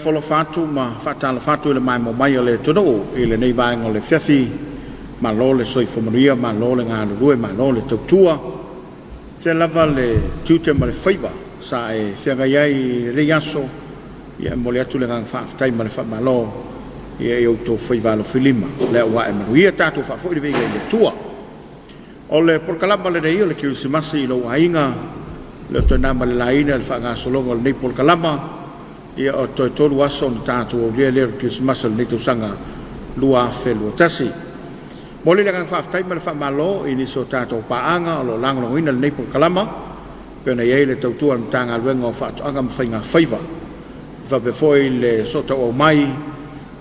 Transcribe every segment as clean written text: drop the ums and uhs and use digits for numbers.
follow fatu ma fatala fatu le mai mo mai le todo ile nei vai ngole fefi ma lo le soi fomaria ma lo le ngalo rue ma lo le tua se lava le tute ma le faiva sa e se ga yai riaso ia mo le atu le ngang fa tai ma le fa ma lo ia eu to faiva lo filima le wa e manuia tatu fa fo le vega le tua o le por kalamba le dei le Kerisimasi lo ainga le tona ma le laina le fa ga solongo le por kalamba ia o toi tolu aso o tātou o lia lea Kerisimasi le tu sanga lua felu tasi. Mole le ngang whaftai ma le whamalo i niso tātou paanga o lo langalo ina le neipur kalama pena iei le tautua na tanga luenga o whaatoanga mwhainga whaiva. Whapefoi le sota o mai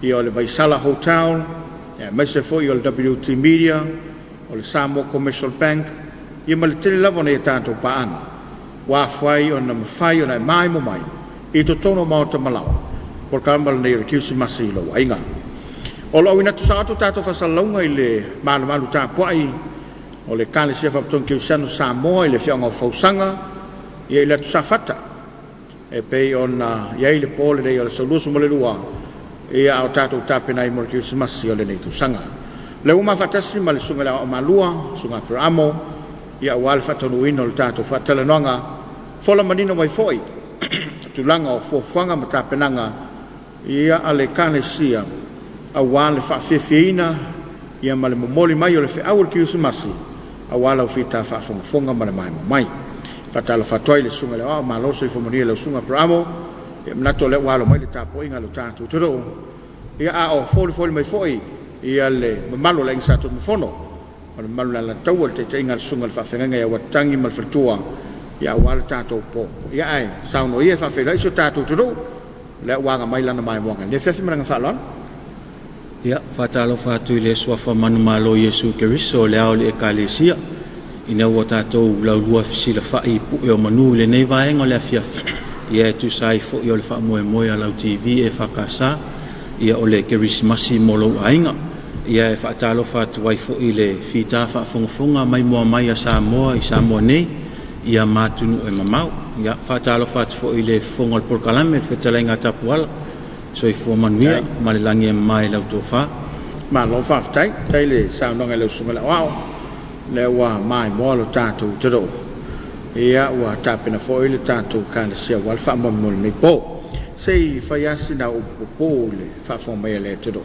i o le Vaisala Hotel, mai se foi o le WT Media, o le Samoa Commercial Bank, i ma le tele lavo na i tātou paanga. Wa whai o na mwhai o na mai mo mai. I to tono maota malawa por kalambal nei Kerisimasi lo ainga o lo ina tu sa tu tato fa salonga ile malu ta puai o le kale se fa ton Kerisimasi Samoa ile fianga fausanga ia ile tu sa fata e pe ona ia ile pole dei o solusu mo le lua ia o tato tapena i mo Kerisimasi o le nei tu sanga le uma fatasi ma le sunga la o malua sunga pramo ia wal fatonu ino le tato fatala nonga fola manino mai foi tulanga o fofanga matapenanga ia ale kanesia awale fa fefeina ia male momoli mai o le fe awal Kerisimasi awala o fita fa fonga male mai fatala fatoi le sunga le o malo so fomonia le sunga pramo ia nato le walo mai le tapo inga lo tatu toro ia a o foli mai foi ia le malo le insato mfono o le malo la tawal te inga sunga le fa fenga ia watangi mal fatua ia wala tato po ia ai sauno ia fa fela iso tato turu le wanga mai lana mai wanga ne fefi manga falon ia fatalo fatu ile swafa manu malo Yesu Keriso le au le ekalesia ina wa tato la lua fisila fa i pu e manu le nei vaenga le afia ia tu sai fo yo le fa mo ala TV EFKS ia ole Kerisimasi molo ainga ia fatalo fatu wai fo ile fita fa fonga mai mo mai Samoa i Samoa nei ia matunu e mamau ia fatalo fat fo ile fongol por kalame fetalenga tapual so i fo manuia malilangi mai la tofa ma lo fa tai le sa no ngale sunga la wow le wa mai mo lo tatu tro ia wa tapena fo ile tatu kan sia wal fa mo ni po sei fa yasina o popole fa fo mai le tro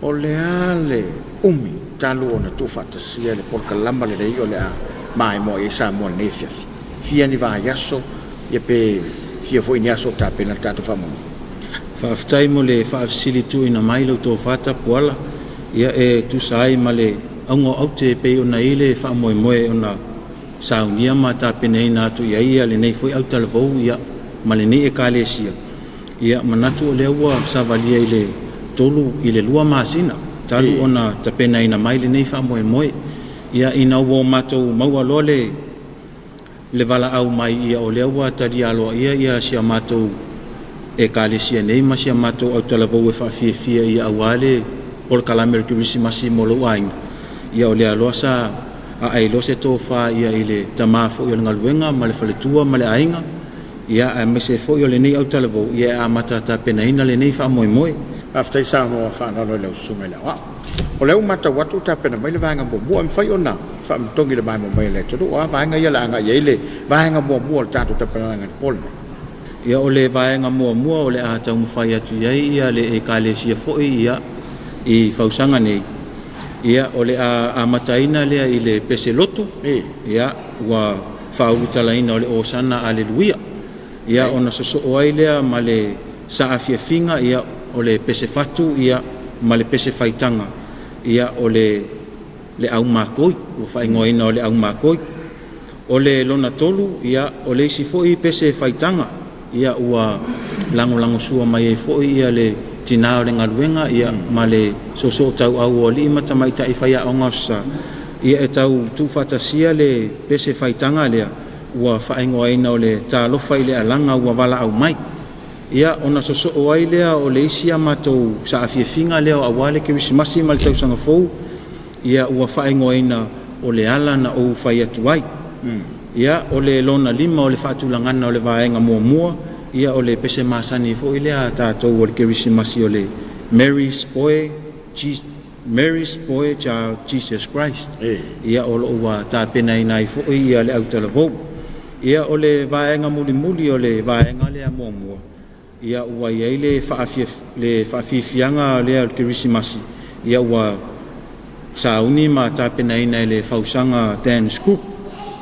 o le ale umi talu ona tu fa sia le por kalama le io le mai mo e sa mo nesia fia ni va yaso e pe fia foi ni aso ta pena tato famo fa ftai mo le fa facilitu ina mai lo to fata pola ia e tu sai male ongo aute pe ona ile fa mo ona saunia mata pena ina tu ia le nei foi auta le vo ia male ni e kalesia ia manatu le wa sa valia ile tolu ile lua masina talu ona ta pena ina mai le nei fa mo ia ina wo mato maua lole le vala au mai ia o lewa tari alo ia sia mato e kalisia nei ma sia mato au tala vo fa fia ia awale por kalamer Kerisimasi molo wain ia o le alo sa a ai lo se to fa ia ile tamafo ia ngaluenga male faletua male ainga ia a mese fo ia le nei au tala vo ia a mata ta pena ina le nei fa moi after sa no fa no le sumela wa o le mata watu ta pena mai le vanga bo mo fai ona fa mtongi le mai mo mai le tu wa vanga ia la nga ye le vanga mo ta tu ta pena nga pol ia o le vanga mo o le a tau fai atu ia le e kalesia fo ia i fausanga nei ia o le a mataina le ile peselotu ia wa fa utalaina o le osana aleluia ia ona so o ile male sa afia finga ia o le pese fatu ia male pese faitanga ia o le au makoi o fai ngoina o le au makoi o le lona tolu ia o le si foi pese faitanga ia ua lango sua mai foi ia le tinao le ngaluenga ia male so tau au o li mata mai tai fai a ongosa ia e tau tu fatasia le pese faitanga le ua fai ngoina o le talo fai le alanga ua wala au mai ia ona so o ai lea o le isia matou sa afiefinga lea o awale Kerisimasi mal tau sanga fou ia ua whaingoina o le ala na o whai atu ai ia o le lona lima o le whaatulangana o le vaenga mua ia o le pese masani fo ile a tātou o le Kerisimasi o le Mary's boy child Jesus Christ. Ia o lo ua tāpena inai fo ia le au talavou. Ia o le vaenga muli o le vaenga le amomua. Ia ua iai le whaafifianga le al Kerisimasi. Ia ua sauni ma tāpena inai le fausanga Dan Scoop.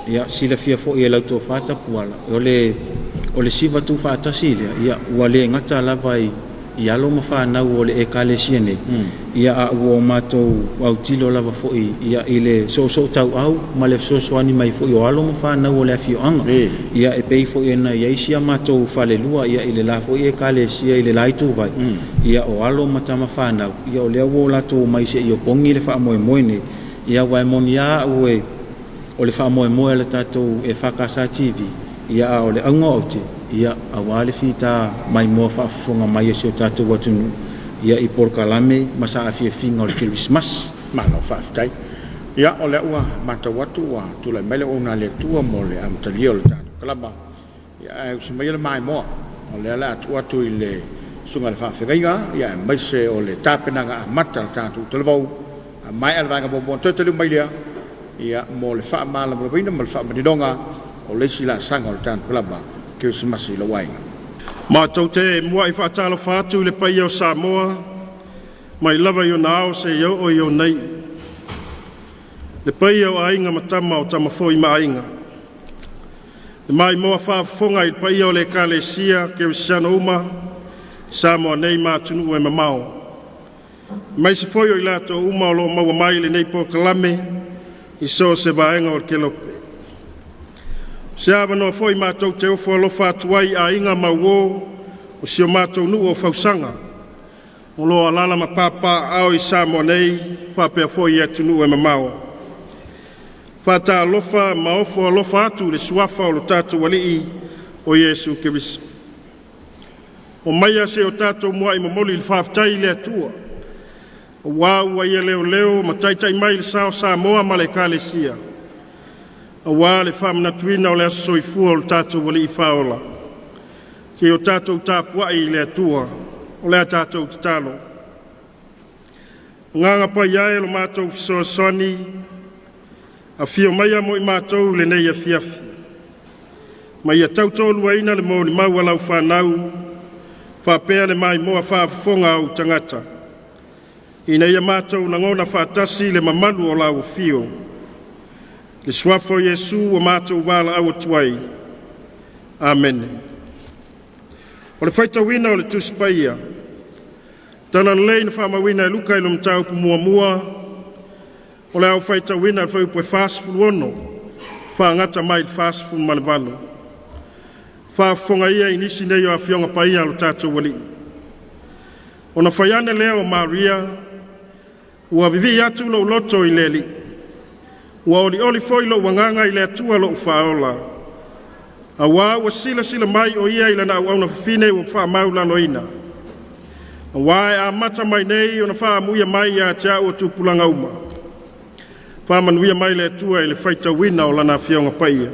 Ia sila fia fo ia lau tō whata puala. O le siva tu whaatasi lea. Ia ua le ngata lava i alo ma whanau o le ekalesia nei. Ia a ua o mātou au tilo lava fo ia i le so tau au ma le soani mai fo i o alo ma whanau o le awhioanga. Ia e pei fo ina ia isia mātou whalelua ia i le la fo i ekalesia i le laitu vai. Ia o alo ma tama whanau. Ia o lea wo lato mai se i o pongi le wha moe nei. Ia wai moni a ue o le wha moe le tātou e whakasa TV. Ia a o le aunga o te. Ia awale fita mai mo whaafonga mai e seo tātou watunu. Ia i porkalame masa a finga o le Kerisimasi. Malo whaafitai. Ia o le ua mata watu wa tula mele o na le tua mo le amtali o le tātou kalama. Ia e usimai le mai moa. O le ala atu atu i le sunga le whaafiraiga. Ia e maise o le tāpenanga a mata le tātou talavau. A mai alvanga bobo tōtali mai lea. Ia mo le wha mala mo le waina mo le wha manidonga o le sila sanga o le tātou kalama. Kerisimasi la wainga. Ma tau te mua i whaatalo whātu le pai o Samoa, mai lava i o nao se iau o i o nei. Le pai o ainga matama o tamafo i mainga. Le mai moa whaafonga i pai o le kalesia Kerisimasi uma, Samoa nei mātunu e mamao. Mai se foi o i lato uma o lo maua mai le nei po kalame, i so se vaenga o le kelope. Se awa no foi mātou te ofo alofa atuai a inga mauo o si o mātou nu o fausanga. O loa lala ma papa au i Samoa nei, whapea foi e tunu e mamao. Whata alofa ma ofo alofa atu le suafa o lo tātou walii o Yesu Keriso. O maia se o tātou mua i mamoli le whaftai le atua. O wāua ia leo ma taitai mai le sao Samoa ma le kalesia. A wā le whamanatuina o le aso soifua o le tātou wali i whaola. Te o tātou tāpuai i le atua, o le tātou tatalo. Nganga pa iae lo mātou fisoa soni, a fio maia mo i mātou le nei a fiafi. Mai a tautolu aina le mo ni mau alau whanau, whapea le mai moa whaafonga au tangata. I nei a mātou na ngona whaatasi le mamalu o lau fio. Le suafo Yesu o mātou wala au atuai. Amen. O le whaita wina o le tuspaia. Tana lei na whamawina e luka ilo mtau pu mua. O le au whaita wina le whaupo e whaasfulu ono. Whaangata mai le whaasfulu malevalo. Whaafonga ia inisi nei o a fionga paia lo tātou wali. O na whaiane leo Maria. Ua vivi atu lo loto i leli. Wa oli foi lo wanganga i le atua lo ufaola. A wa sila mai o ia ila na au na fine o wha maula loina. A wa a mata mai nei o na wha muia mai a tia o tupulanga uma. Wha manuia mai le atua i le whaita wina o lana fionga paia.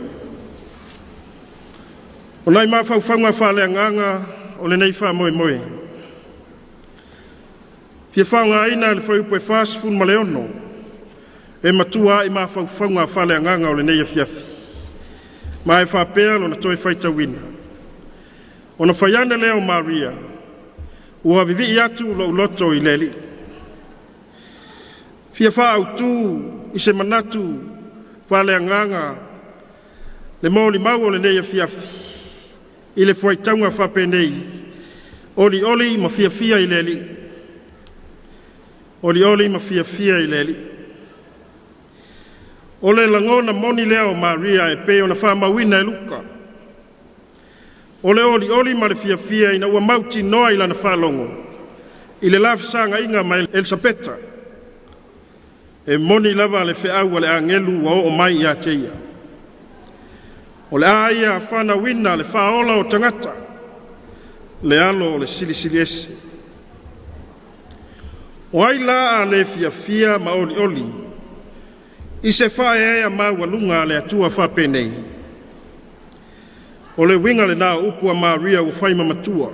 O nai ma whauwhanga wha le nganga o le nei wha moe. Fia whaunga aina le whaupo e whaasifun ma leono. E matua i ma whauwhanga whale anganga o le nei a fiafi. Ma e whapea lo na toi whaita wina. O na whaiane leo Maria, ua vivi i atu lo loto i leli. Fia wha au tu i se manatu whale anganga le maoli mau o le nei a fiafi. I le whaitaunga whape nei. Oli ma fia i leli. Oli ma fia i leli. O le langona moni leo Maria e pe o na whamawina e luka. O le oli ma le fia ina ua mauti noa ila na whalongo. I le lafisanga inga ma Elisabeta. E moni lava le whiau le angelu wa o mai ia teia. O le aia whana wina le whaola o tangata. Le alo o le sili ese. O ai la a le fia ma oli. I se whae ea maua lunga le atua whapenei. O le winga le nā upua Maria o whaima matua.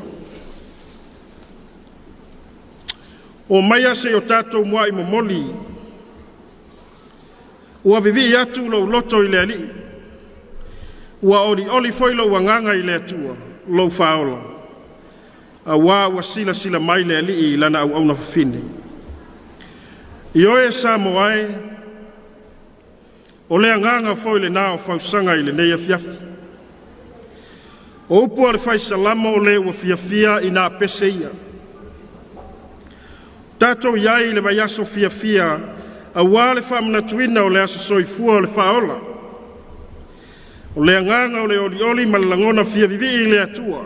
O maia se o tātou mua i momoli. Ua vivi atu lo loto i le ali. Ua oli foi lo wanganga i le atua, lo faola. A ua sila mai le ali i lana au na fine. I oe Samoa e, o le anganga foi le nā o fausanga i le neia fiafi. O upua le fai salama o le ua fiafia i nā pese ia. Tātou iai le vai aso fiafia, a wā le whamanatuina o le aso soifua o le whaola. O le anganga o le oli malalangona fia vivi i le atua.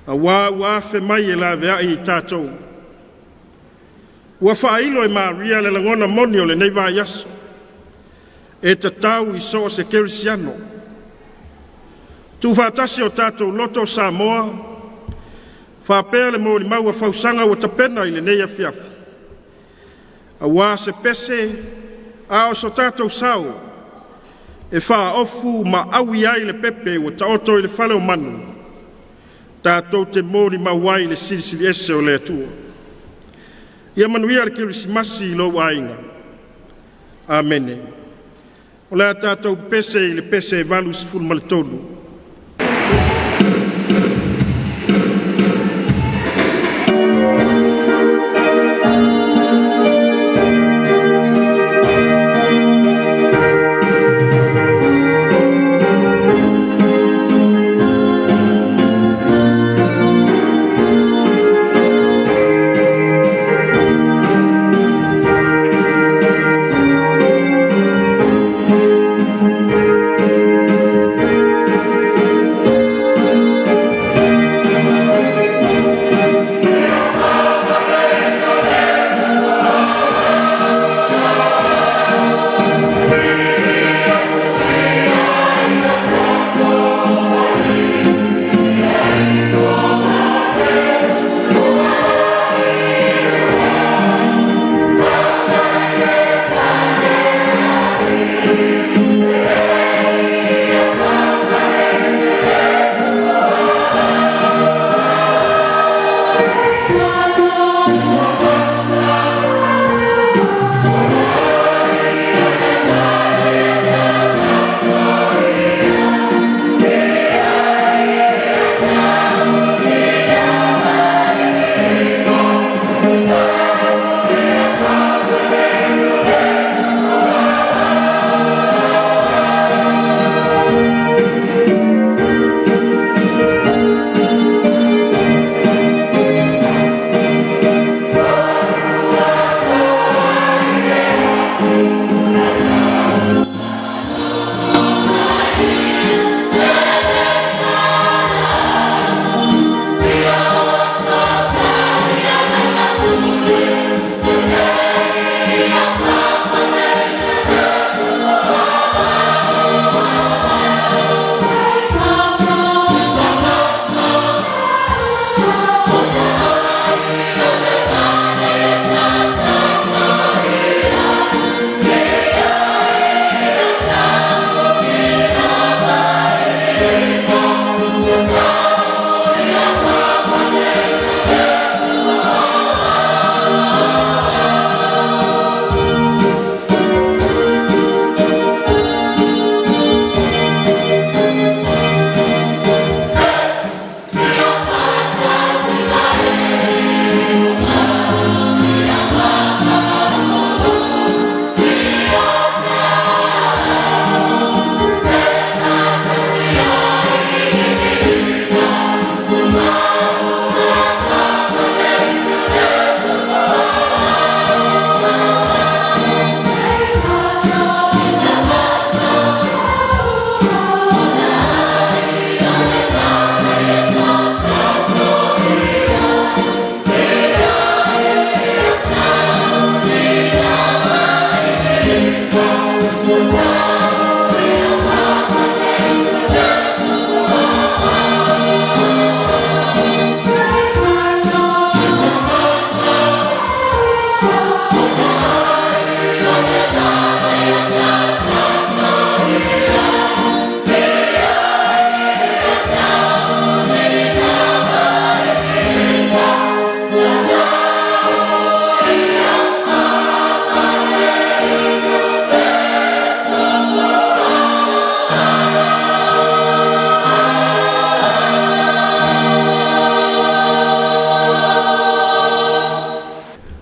A wā fe mai e la vea i tātou. Ua whailo e Maria le langona moni o le nei vai aso. E tatau i so se Kerisiano. Tu whātasi o tātou loto Samoa, whāpea le mōri maua whausanga o tapena i le neia fiafi. A wā se pese, a o so tātou sau, e wha ofu ma awi ai le pepe o taoto i le whale o manu. Tātou te mōri mawai le sirisiri ese o le atua. Ia manuia le Kerisimasi i lo ainga. Amene. O le tātou pese i le pese e valu sifuru malitolu.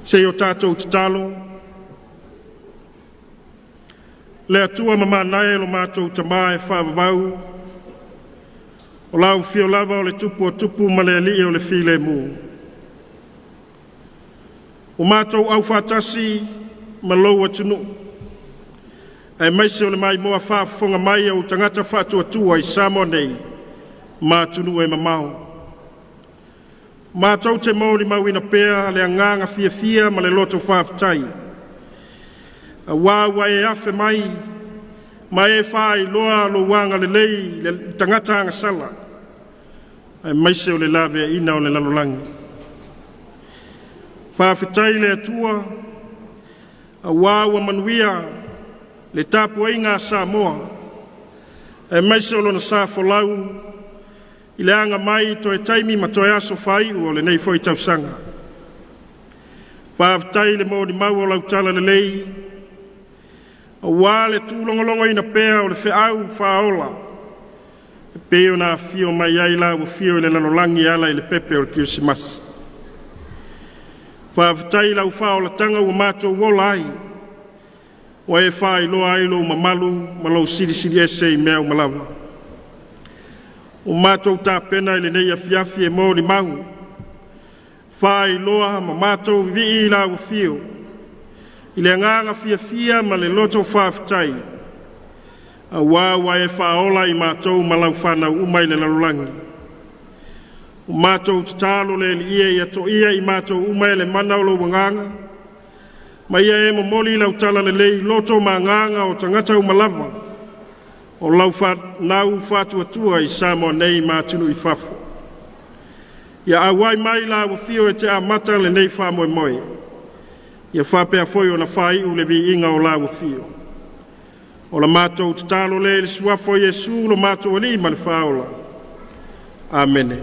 Se o tātou te talo, le atua mamanae lo mātou tamae whaavavau, o lau fio lava o le tupu o tupu ma le ali o le file mu. O mātou au whātasi ma lou atunu, ai maise o le mai moa whaafonga mai au tangata whātua i Samoa nei, mātunu e mamau. Mātou te mauri mauina pēa le anganga fia ma le loto whaafitai. A wāwa e afe mai e whai loa lo wanga le lei le tangata anga sala. Ai maise o le lawe ina o le lalolangi. Whaafitai le atua, a wāwa manuia le tapu inga Samoa. Ai maise o lona sāfolau, I le anga mai to e taimi ma to e aso whai o le nei foi tausanga. Whaafitai le mōni mau o lautala le lei, a wā le tūlongolongo ina pēa o le whiau whaola, e pēo nā fio mai aila o fio le lalolangi ala I le pepe o le Kerisimasi. Whaafitai lau whaola tanga o mātou wola ai, o e whai loa ailo mamalu, malo siri ese I mea o malawa. O mātou tā pena I le nei afiafi e mōni mau. Whai loa ma mātou vi I la o fio. I le nganga fia ma le loto whaafitai. A wāwa e whaola I mātou malau whanau umai le lalulangi. O mātou tatalo le ia I ato ia I mātou umai le manau lo wanganga. Ma ia e momoli lau tala le lei loto ma nganga o tangata umalava. O lau nau whātua tua I Samoa nei mātunu I whafo. Ia awai mai la wa fio e te amata le nei whamoe moe. Ia whapea foi o na whai u le vi inga o la wa fio. O la mātou te talo le suafo Jesu lo mātou ali ma le whaola. Amene.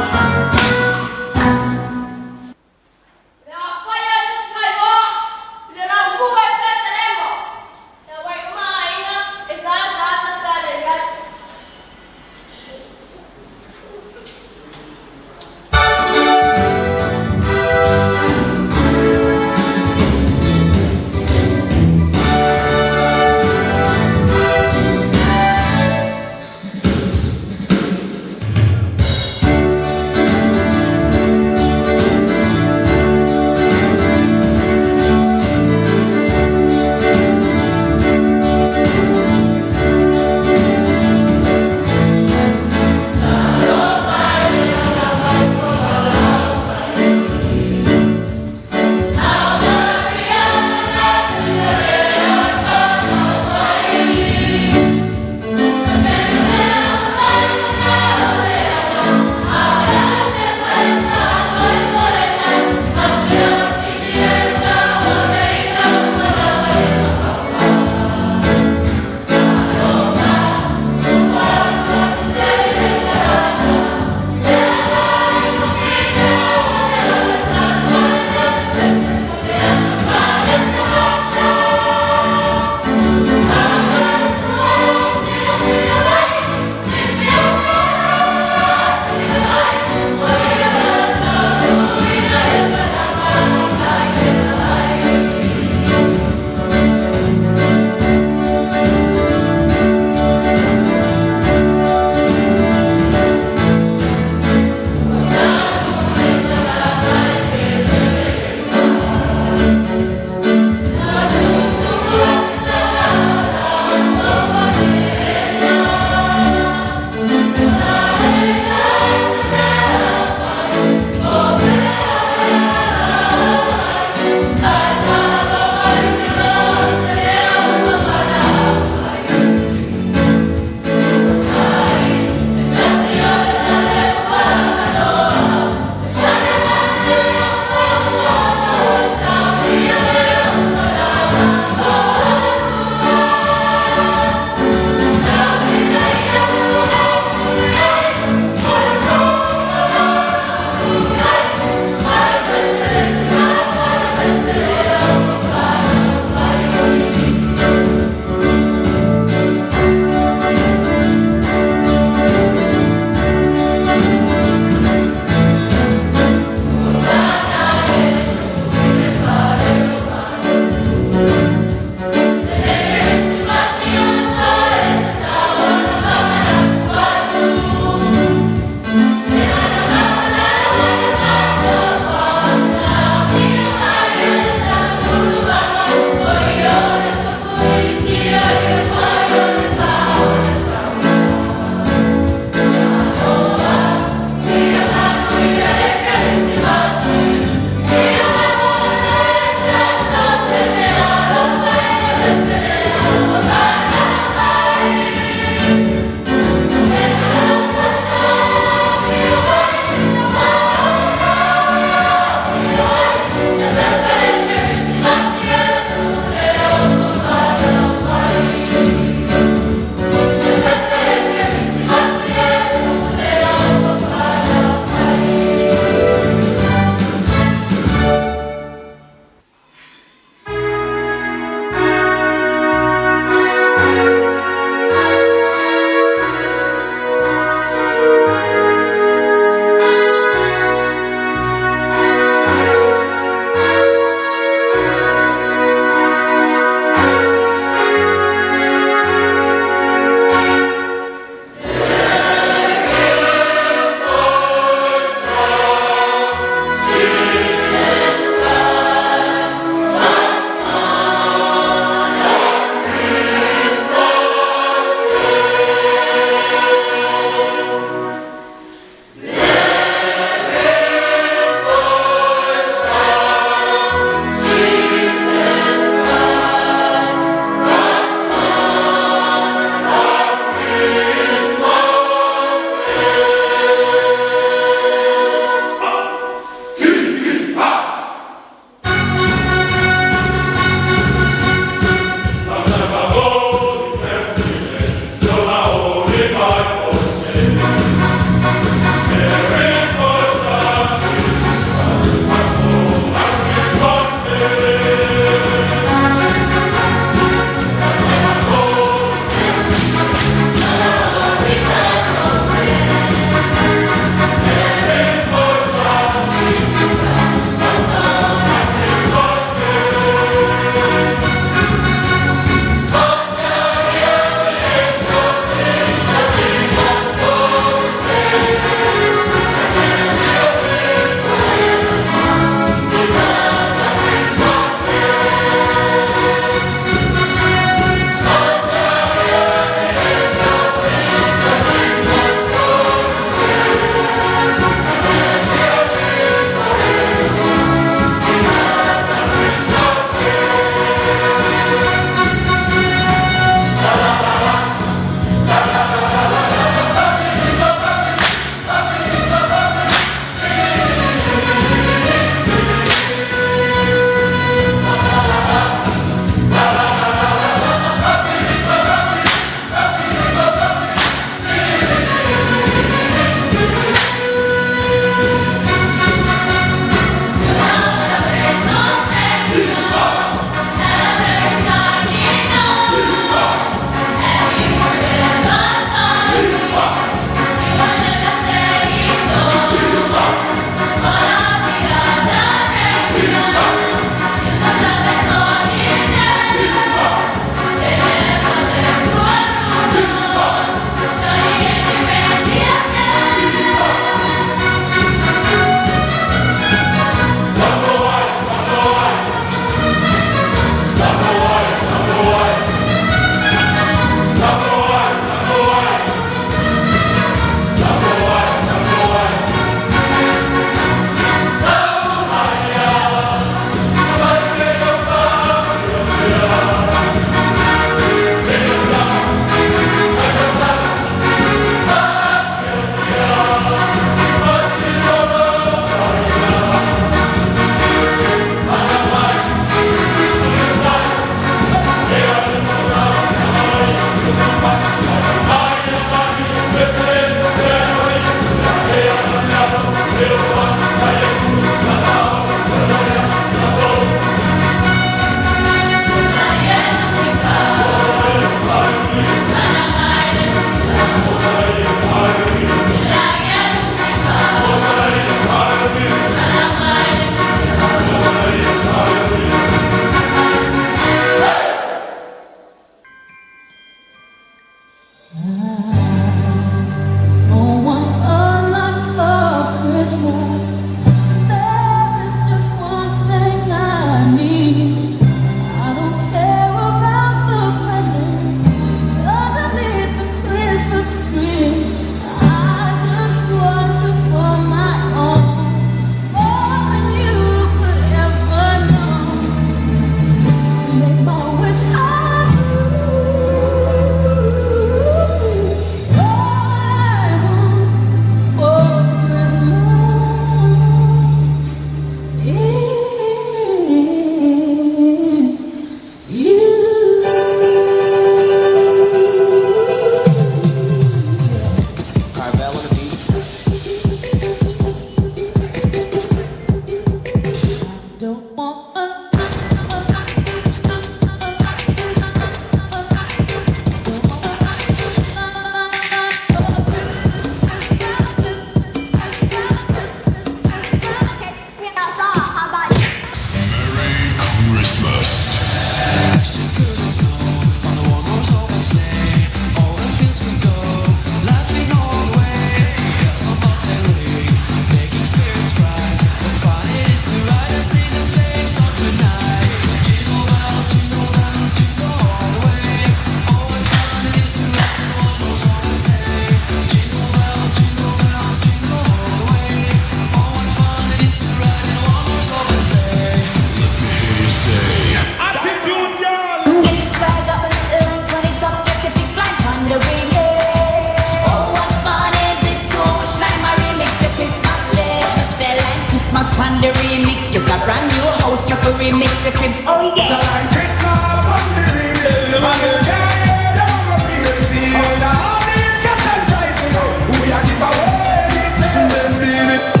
Took a brand new house, make we remix the crib. Oh yeah. So like Christmas on the remix, and the guy don't feel it. Oh, the audience just surprising. We are give away this baby.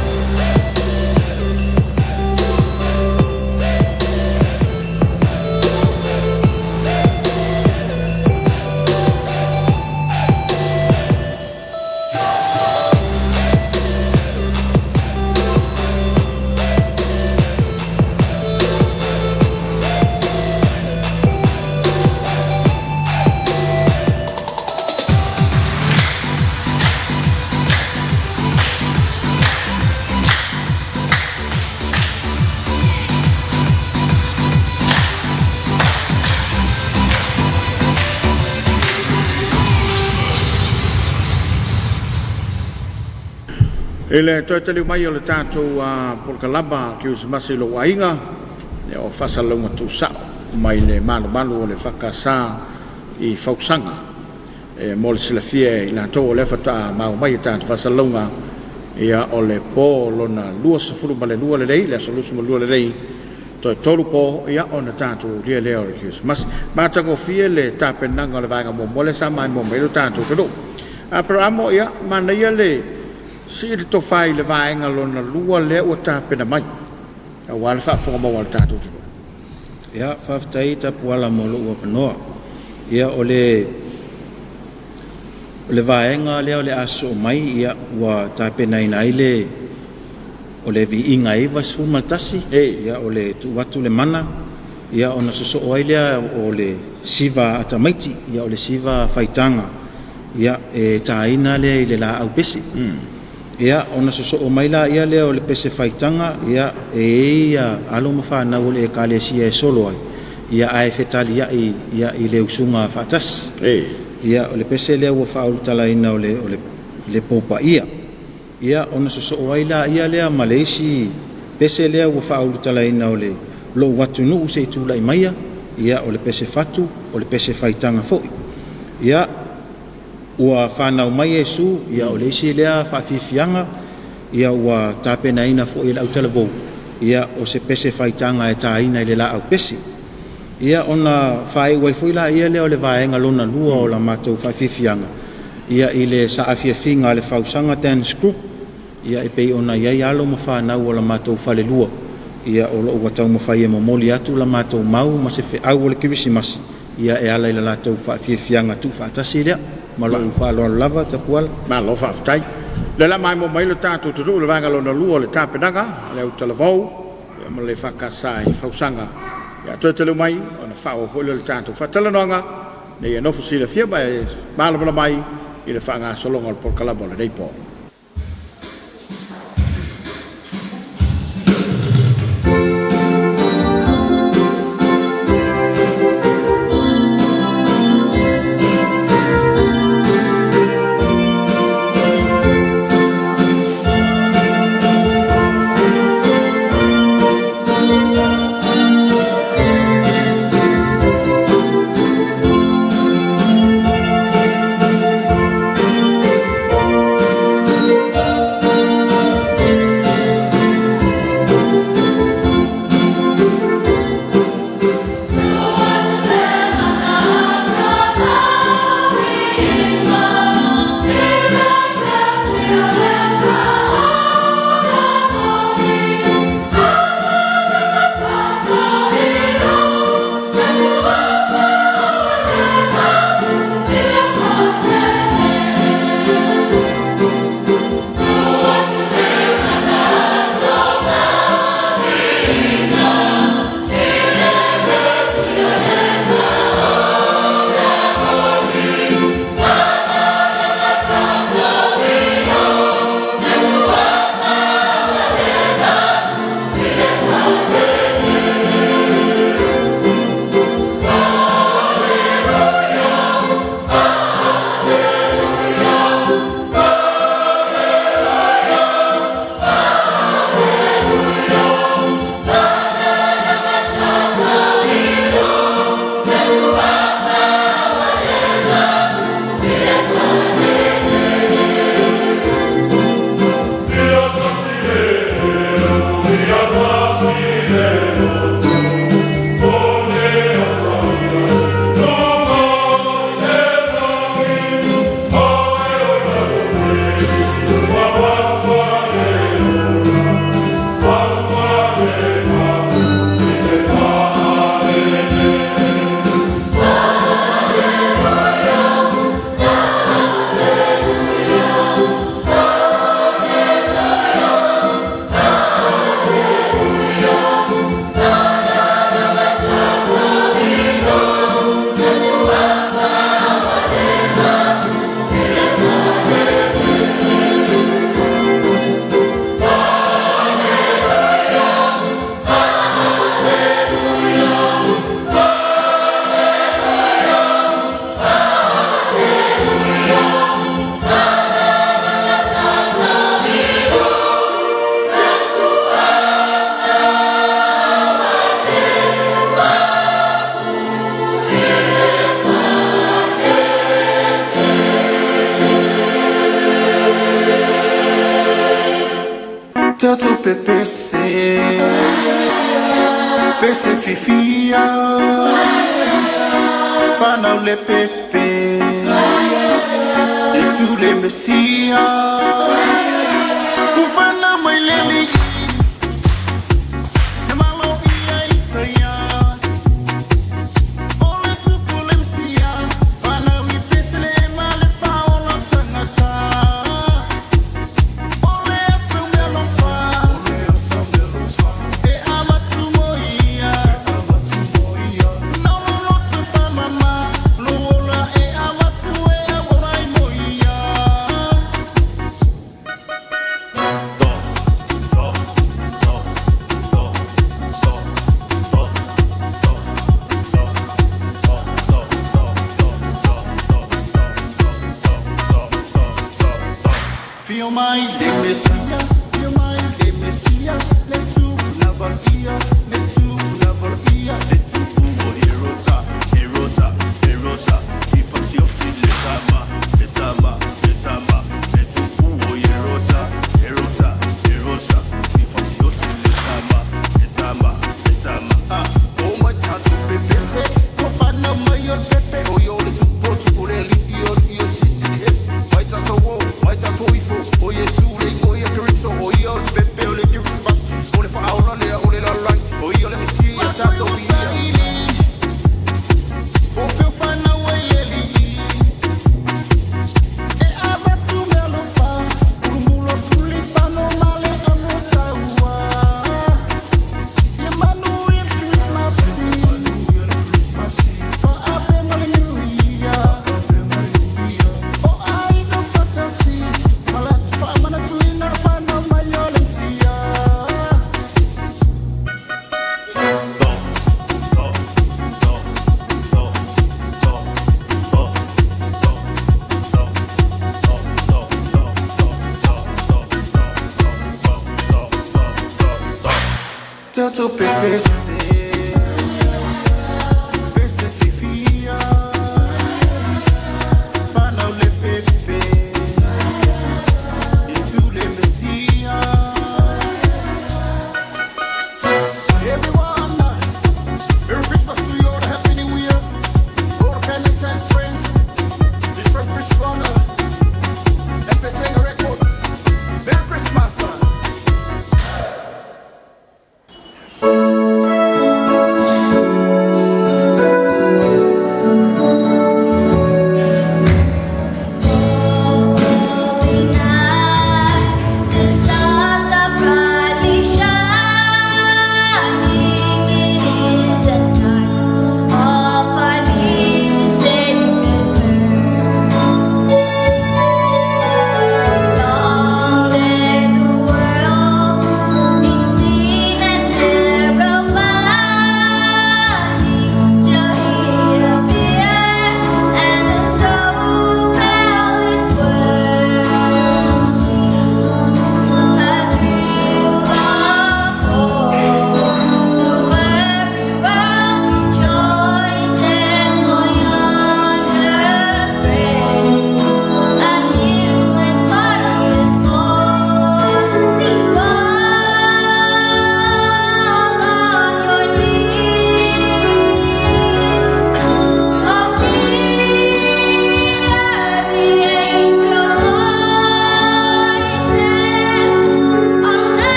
Ele toi tali mai o le tātou por kalaba Kerisimasi lo Aiga e o fasalonga tu sa mai le manu o le whakasā I whausanga e mo le silafia I la tō o le whata mau mai tātou fasalonga ia o le pō lona lua safuru ma le lua le rei le solusu ma lua le rei toi tolu pō ia o na tātou lia lea o le Kerisimasi mātako fie le tāpenanga le vaenga mo le sa mai mo me lo tātou toro a pero amo ia mana ia le si le tofai le vaenga lona lua le o tāpena mai. A wala whaafonga mau al tātou turu. Ia, whaftai tapu ala mo lo ua panoa. Ia o le vaenga lea o le aso mai ia ua tāpena ina ile o le vi inga iwa sumatasi. Ia o le tu watu le mana. Ia o na soso oai lea o le siva atamaiti. Ia o le siva faitanga. Ia e tāina lea I le la au pesi. Ia ona soso o maila ia leo le pese faitanga ia ia alo mafana o le kalesia e solo ai ia ai fetali ia I le usunga fatas ia o le pese leo o faulu talaina o le popa ia ona soso o maila ia lea Malaysia pese leo o faulu talaina o le lo watu nu se tula maia ia o le pese fatu o le pese faitanga foi ia ua whanau mai Yesu ia o leisi lea whaafifianga ia ua tāpena ina fo I lau talavou ia o se pese whaitanga e tāina I le la au pese ia ona whae waifuila ia leo le vaenga lona lua o la mātou whaafifianga ia I le saafiafinga le whausanga dance group ia pei ona iai alo ma whanau o la mātou whale lua ia o lo ua tau mawhai e momoli atu la mātou mau ma se au o le Kerisimasi ia e ala I la lātou whaafiafianga tu whaatasi lea malo falo lava tapual malo whaftai le la mai mo mai le tātou turu le vaenga lona lua le tāpenaga le au talavou ia ma le whakasā I whausanga ia toi telu mai ona whao fo le tātou whatalanoanga ne ia nofu sila fia mai malabana mai I le whanga solonga o porkalabo le reipo Tato pepese, pese fifia, fana le pepe, Yesu le Messia, ufana maileli, emalo iya Isaya, ole tu polemsia, fana wipetele male faola tangata. Feel my Messia, feel my Messia, let tu never hear, let tu never hear, let tu herota, herota, herota, if I see you letama, letama, letama, let tu herota, herota, herota, if I see you letama, letama, letama, oh my God, baby, say, go find my pepe, oh yo, let tu go to Ureli, yo, CCS, white at the wall, white at the wall. Oye sule, oye Keriso, oye ol pepe, ole Kerisimasi, ole fa aula le, ole la lang, oye ole Messia, tato via. O feel fine now, eli. E abatu melo fa, urmulo tulipano male anotawa. Emmanuel Kerisimasi, for abe male nuia. O Aiga fantasy. Tato pepese, pese fifia, fana le pepe, Yesu le Messia. Everyone, Merry Christmas to you all, Happy New Year, all the families and friends, this from Chris Runner, Epicenter Records, Merry Christmas.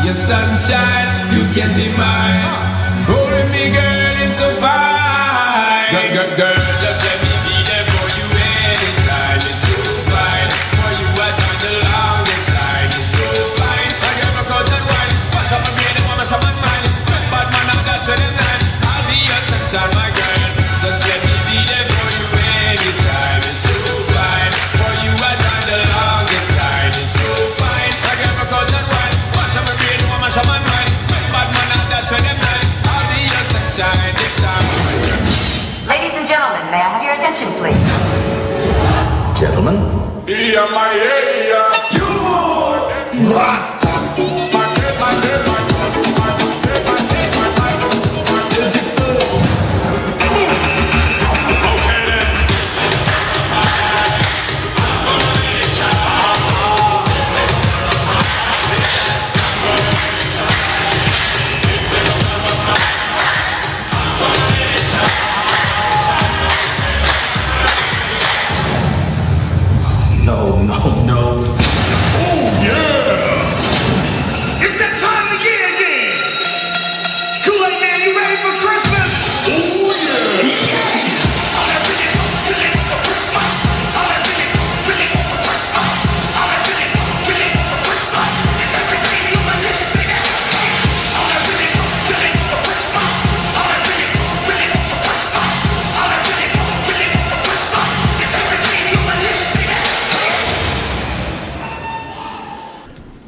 your sunshine, you can be mine. Hold me, girl, it's so fine. Girl, just let me be there for you anytime. It's so fine.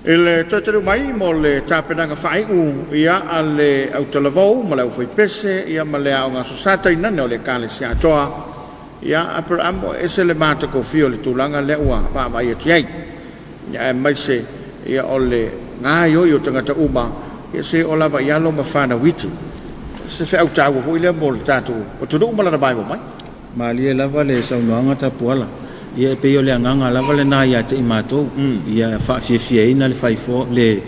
Ele tōturu mai mo le tāpenanga whai u ia a le au talavou ma le au whaipese ia ma le au ngā sosata inane o le kāle si atoa ia a per amo ese le mata ko fio le tūlanga le ua pa mai ati ai ia e mai se ia o le ngā ioi o tangata uma ia se o lava ialo ma whana witu se whi au tāua fu ile mo le tātu o tunu umala na bai mo mai ma lia lava le saunoanga tapuala ia pe yo le nganga lava le na ia te imato ia fa fie ina le faifo le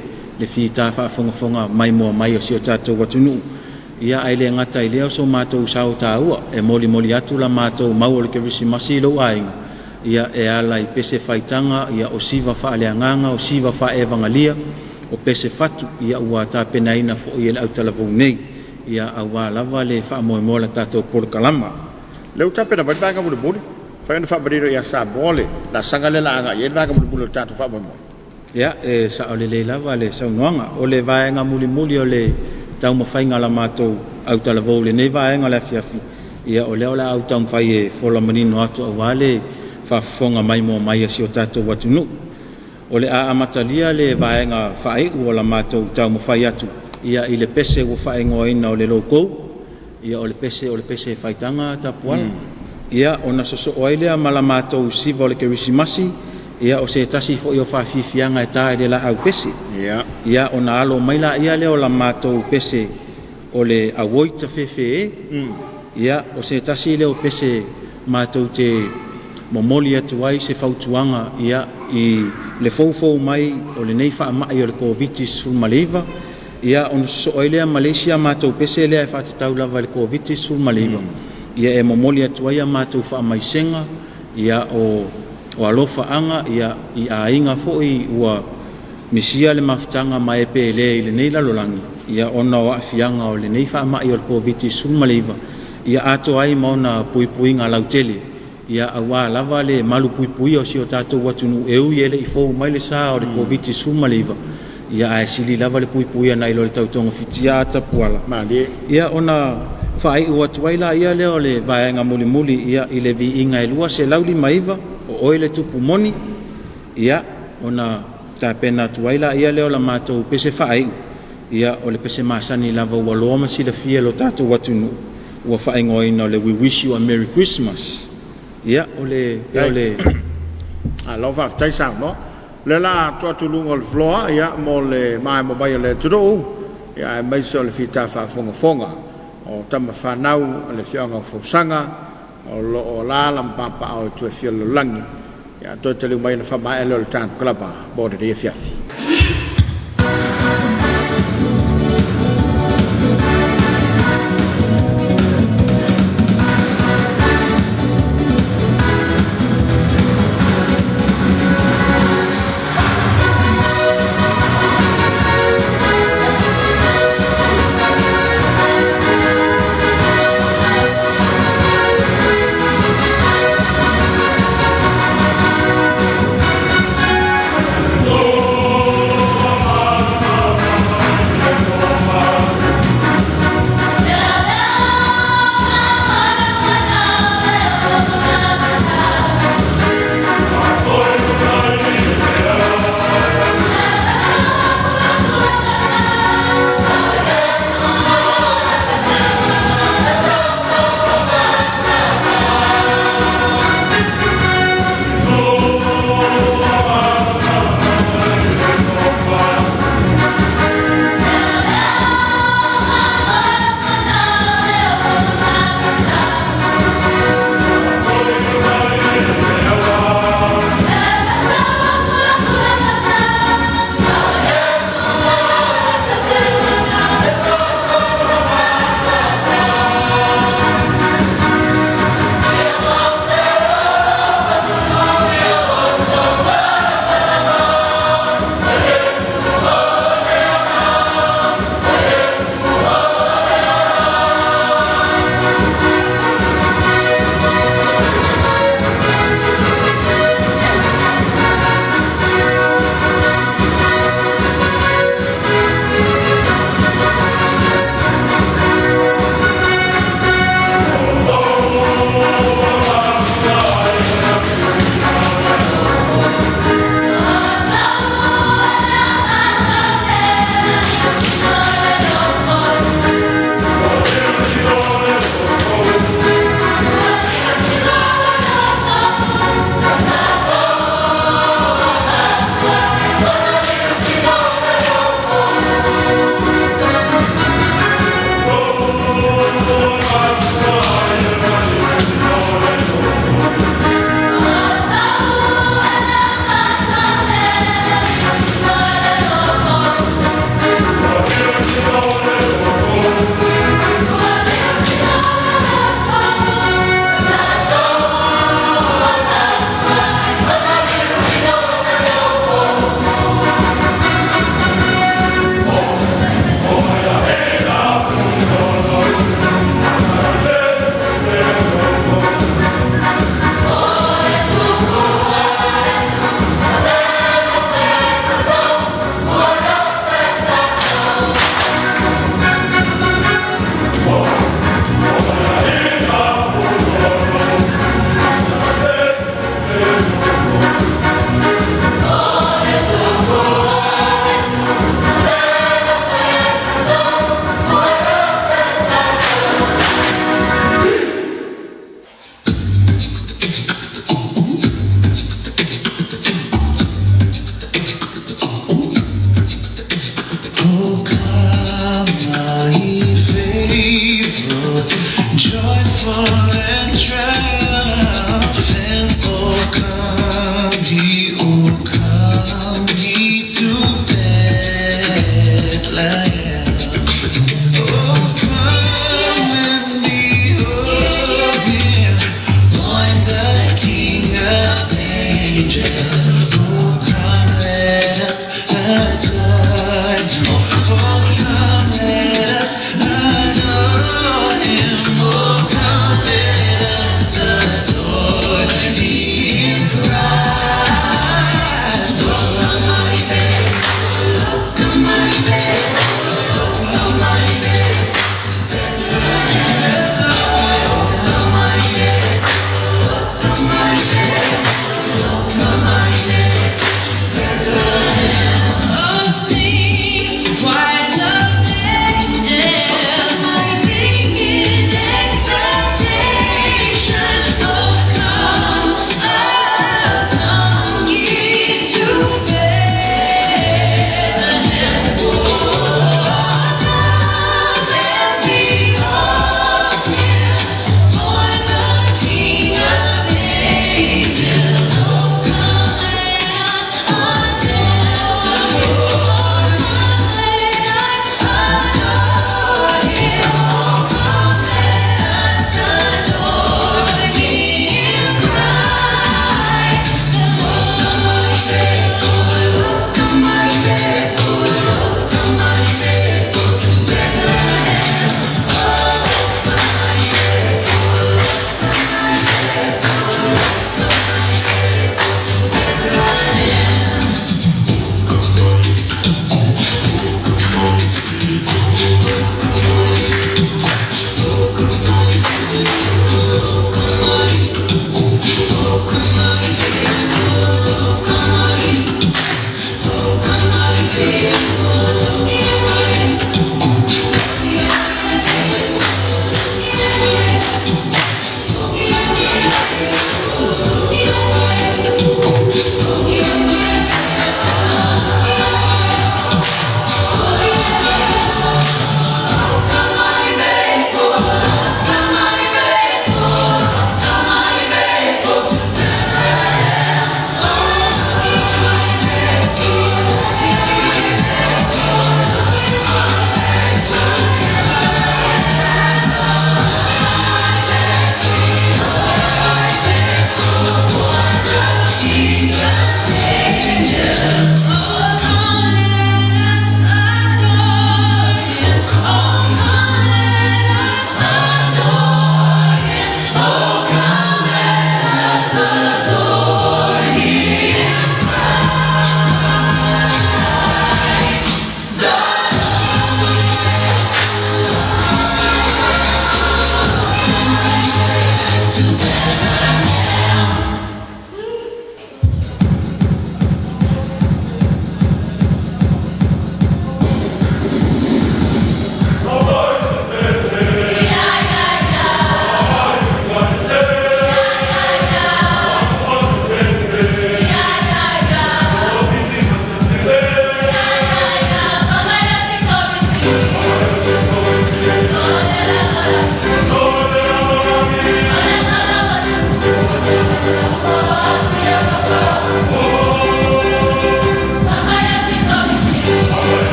fita fa fonga mai mo mai o si o tato watunu ia ai le ngata ile o so mato sao taua e moli atu la mato mau le Kerisimasi lo ainga ia e ala i pese faitanga ia o siva fa le nganga o siva fa evangelia o pese fatu ia ua ta penaina fo ia au talavu nei ia awa lava le fa mo la tato por kalama le uta pena ba ka mo buli fa ina fa bariro ia sa bole la sangale la anga ia va ka mo buli tato fa mo ia e sa ole le lava le sa noanga o le vaenga muli o le tau mo fainga la mato au talavu le nei vaenga la fiafi ia o le ola au tau fai e fola manino atu o wale fa fonga mai mo mai si o tato watunu o le a amatalia le vaenga fai o la mato tau mo fai atu ia i le pese o fai ngoina o le loko ia o le pese faitanga tapuala ia ona soso oile a malamato siva o le Kerisimasi ia o se tasi fo yo fa fifianga e ta le la au pese ia ona alo mai la ia le o la mato pese o le awoita fefe ia o se tasi le o pese mato te momoli atu ai se fautuanga ia i le fofo mai o le nei fa mai o le covitis fulmaliva ia on so oile Malaysia mato pese le fa tau lava le covitis fulmaliva ia e momoli atu ai mato fa mai senga ia o alofa anga ia i ainga foi ua misia le maftanga mai pele le nei la lolangi ia ona wa fianga o le nei fa mai o le covitis fulmaliva ia ato ai mauna puipuinga lautele ia awa lava le malu pui o si o tatou watunu eu ia le i fou mai le sa o le covitis fulmaliva ia a sili lava le pui ana i lo le tautonga fitia tapuala ia ona fai ua tuaila ia leo le vaenga muli ia i le vi inga e lua se lauli maiva o oile tupu moni ia ona ta pena tuaila ia leo la matou pese fai ia o le pese masani lava ua loa masi le fia lo tatou watunu ua fai ngoina o le we wish you a Merry Christmas ia ole a lova tai sa no le la to tulunga le floa ia mo le mai mo bai le tudo ia mai so le fita fa fonga o tama fa nau le fianga fosanga o la papa o tu fio lo langi ia to tele mai na fa mai le tan klapa bo de fiafi Oh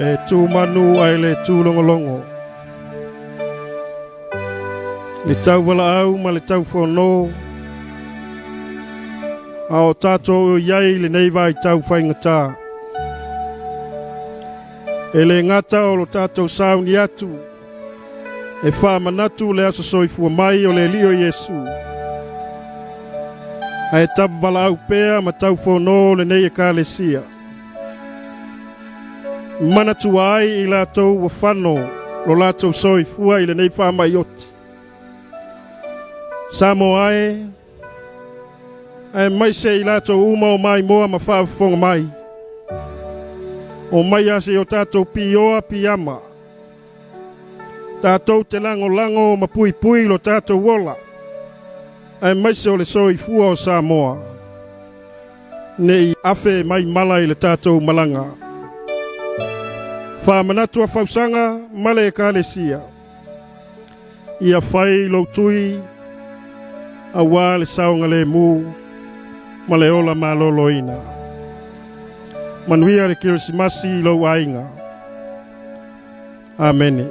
e tū manu ai le tū longolongo. Le tau wala au ma le tau whono. A o tātou o iai le neiva i tau whaingatā. E le ngata o lo tātou sauni atu. E whamanatu le aso soifua mai o le lio Yesu. A e tapu wala au pēa ma tau whono le nei e kālesia. Manatu ai i lātou wa whano lo lātou soifua i le nei whamai oti. Samoa e mai se i lātou uma o mai moa ma whaafonga mai. O mai ase o tātou pioa piama. Tātou te lango ma pui pui lo tātou wola. Ai mai se o le soifua o Samoa. Nei afe mai mala i le tātou malanga. Whamanatu a whausanga male e kālesia. Ia whai lo tui a wā le saonga le mū ma le ola maloloina. Manuia le Kerisimasi lo Aiga. Amen.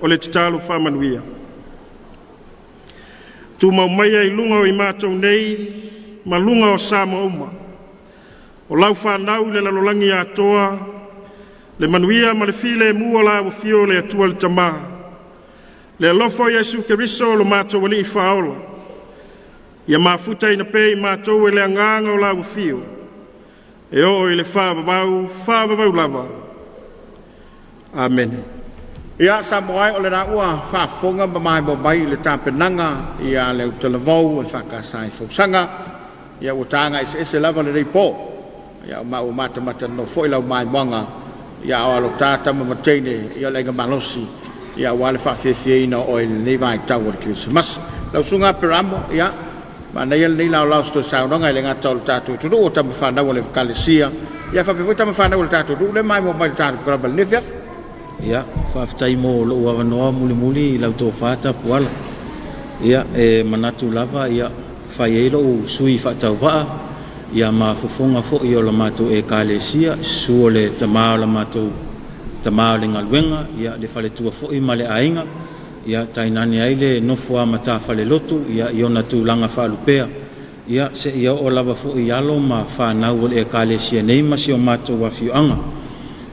o le titalo whamanuia. Tu mau mai ai lunga o i mātou nei, ma lunga o Samoa uma. O lau whanau le lalolangi atoa, le manuia ma le file mua la o fio le atua le tamaha. Le alofo Yesu Keriso lo mātou wali i whaola. Ia mafuta ina pe i mātou e le anganga o la o fio. E o i le whāvavau lava. Amen. Ia Samoa o le raua whaafonga mai mai le tāpenanga ia le utalevau e whakasai fōsanga ia o tānga ese lava le reipo ia o mata no foi lau mai wanga ia o alo tāta mamatene ia le malosi ia o ale whawhiawhiaina o i le vai tau o le Kerisimasi lau sunga peramo ia ma nei le lau sto saunanga i le ngata o le tātou tudu o tamu whanau o le kalesia ia whapewhoi tamu whanau o le tātou tudu le mai mo mai tātou krabal nefiaf. Ia, whaafitai mo lo ua wanoa muli lau tō whāta puala. Ia, manatu lava, ia, whai eilo o sui whaatau waa. Ia, ma fufonga fo i o la mātou e kālesia, suo le tamao la mātou, tamao le ngaluenga, ia, le whale tua fo i ma le ainga. Ia, tainani aile nofua mata whale lotu, ia, i ona tū langa whalupea. Ia, se ia o lava fo i alo ma whanau e kālesia nei masi o mātou wa fiuanga.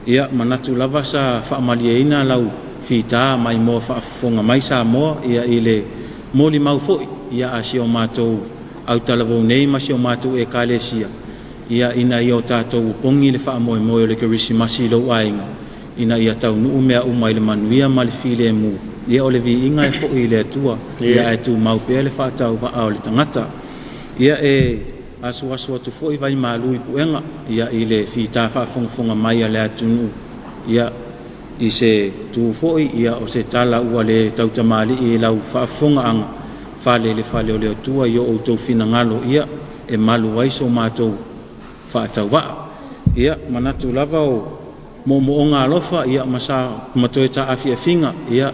Ia manatu lava sa whaamaliaina lau whita mai mo whaafonga mai Samoa ia ile moli mau foi ia asi o mātou au talavou nei masi o mātou e kālesia ia ina i o tātou pongi le whaamoe moe o le Kerisimasi lau ainga ina ia tau nuu mea umai le manuia ma le file mu ia o le vi inga e foi le atua ia e tu mau pea le whaatau wa o le tangata ia asu atu foi vai malu i puenga ia i le whita whaafonga mai a le atunu ia i se tu foi ia o se tala ua le tautamali i lau whaafonga anga whale o le atua i o tau whina ngalo ia e malu waiso mātou whaatau waa ia manatu lava o mo ngā lofa ia matoe ta awhi a whinga ia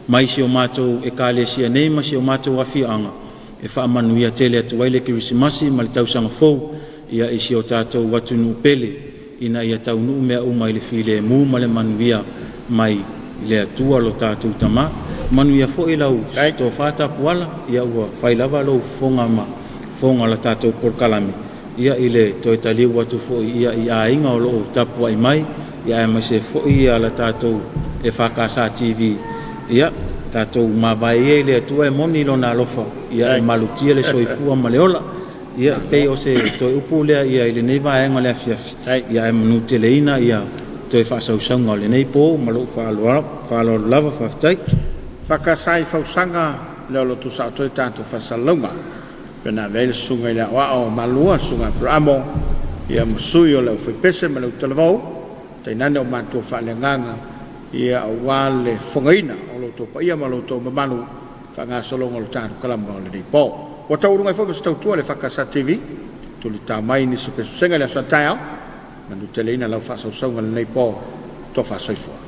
maisi o mātou e kālesia nei masi o mātou awhi anga e whaamanuia tele atu waile Kerisimasi ma le tausanga fou ia isi o tātou watunu pele ina ia tau nuu mea umai le file mu ma le manuia mai le atua lo tātou tama manuia fo i lau tō whāta puala ia ua whailava lau fonga la tātou porkalame ia i le toi taliu watu fo ia i a inga o loo tapua i mai ia e maise fo ia la tātou e whakasa TV ia tātou mawai e le atua e moni lona alofa ia e malutia le soifua ma le ola ia pei o se toi upu lea ia i le nei vaenga le afiafi ia e manute le ina ia toi whaasausanga le nei po ma lo whaalo lava whaftai Whakasai whausanga leo lo tu sa toi tātou whasalunga pena vele sunga i le wao malua sunga pramo ia masui o leo whipese ma leo talavau tainane o mātua whaalenganga ia wale fongaina o lo topa ia ma lo to mamalu whanga solonga lo tātou kalama o le nei po o taurunga i whakas tautua le Whakasa TV tuli tā mai ni supesu senga le asantaya manu teleina lau whasausanga le nei po to whasoifua